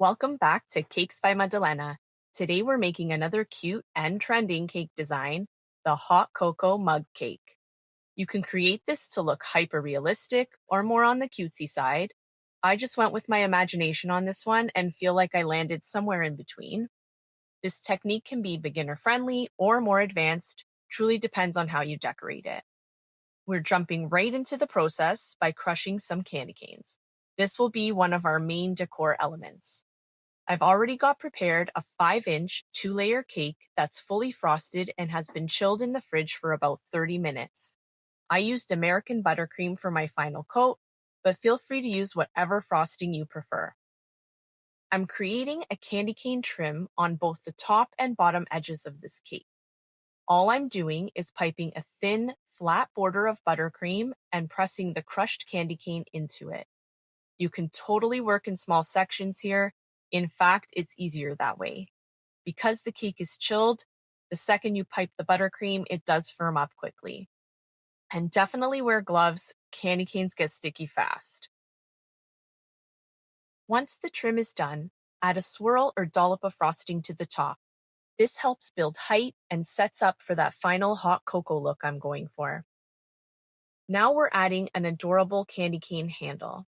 Welcome back to Cakes by Maddalena. Today we're making another cute and trending cake design, the hot cocoa mug cake. You can create this to look hyper realistic or more on the cutesy side. I just went with my imagination on this one and feel like I landed somewhere in between. This technique can be beginner friendly or more advanced, truly depends on how you decorate it. We're jumping right into the process by crushing some candy canes. This will be one of our main decor elements. I've already got prepared a 5-inch, 2-layer cake that's fully frosted and has been chilled in the fridge for about 30 minutes. I used American buttercream for my final coat, but feel free to use whatever frosting you prefer. I'm creating a candy cane trim on both the top and bottom edges of this cake. All I'm doing is piping a thin, flat border of buttercream and pressing the crushed candy cane into it. You can totally work in small sections here. In fact, it's easier that way. Because the cake is chilled, the second you pipe the buttercream, it does firm up quickly. And definitely wear gloves, candy canes get sticky fast. Once the trim is done, add a swirl or dollop of frosting to the top. This helps build height and sets up for that final hot cocoa look I'm going for. Now we're adding an adorable candy cane handle.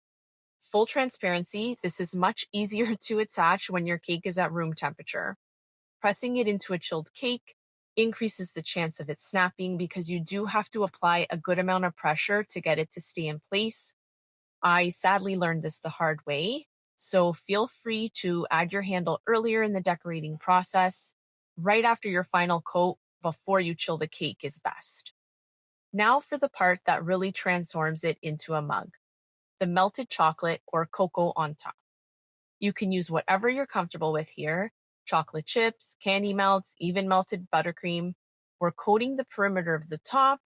Full transparency, this is much easier to attach when your cake is at room temperature. Pressing it into a chilled cake increases the chance of it snapping because you do have to apply a good amount of pressure to get it to stay in place. I sadly learned this the hard way, so feel free to add your handle earlier in the decorating process. Right after your final coat, before you chill the cake is best. Now for the part that really transforms it into a mug. The melted chocolate or cocoa on top. You can use whatever you're comfortable with here, chocolate chips, candy melts, even melted buttercream. We're coating the perimeter of the top,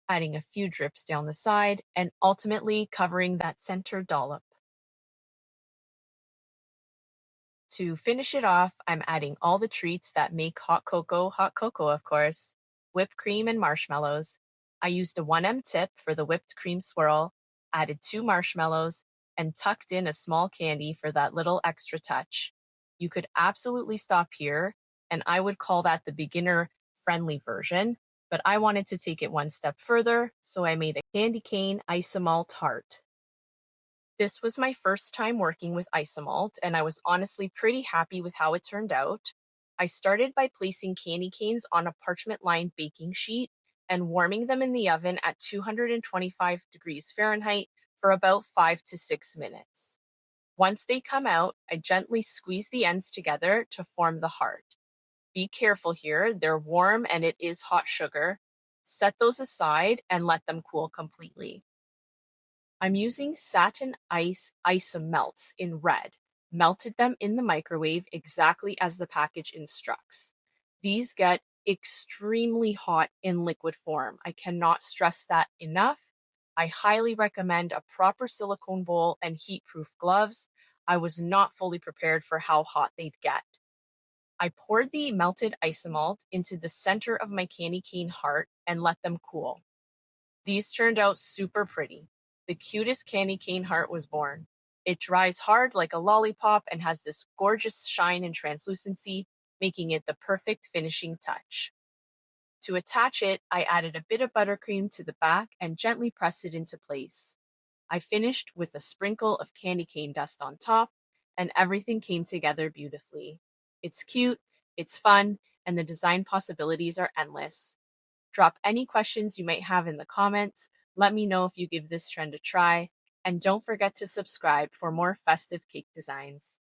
adding a few drips down the side, and ultimately covering that center dollop. To finish it off, I'm adding all the treats that make hot cocoa, of course, whipped cream and marshmallows. I used a 1M tip for the whipped cream swirl, added 2 marshmallows, and tucked in a small candy for that little extra touch. You could absolutely stop here, and I would call that the beginner-friendly version, but I wanted to take it one step further, so I made a candy cane Isomalt heart. This was my first time working with Isomalt, and I was honestly pretty happy with how it turned out. I started by placing candy canes on a parchment-lined baking sheet and warming them in the oven at 225 degrees Fahrenheit for about 5 to 6 minutes. Once they come out, I gently squeeze the ends together to form the heart. Be careful here, they're warm and it is hot sugar. Set those aside and let them cool completely. I'm using satin ice Isomelts in red. Melted them in the microwave exactly as the package instructs. These get extremely hot in liquid form. I cannot stress that enough. I highly recommend a proper silicone bowl and heat-proof gloves. I was not fully prepared for how hot they'd get. I poured the melted Isomalt into the center of my candy cane heart and let them cool. These turned out super pretty. The cutest candy cane heart was born. It dries hard like a lollipop and has this gorgeous shine and translucency, making it the perfect finishing touch. To attach it, I added a bit of buttercream to the back and gently pressed it into place. I finished with a sprinkle of candy cane dust on top, and everything came together beautifully. It's cute, it's fun, and the design possibilities are endless. Drop any questions you might have in the comments. Let me know if you give this trend a try, and don't forget to subscribe for more festive cake designs.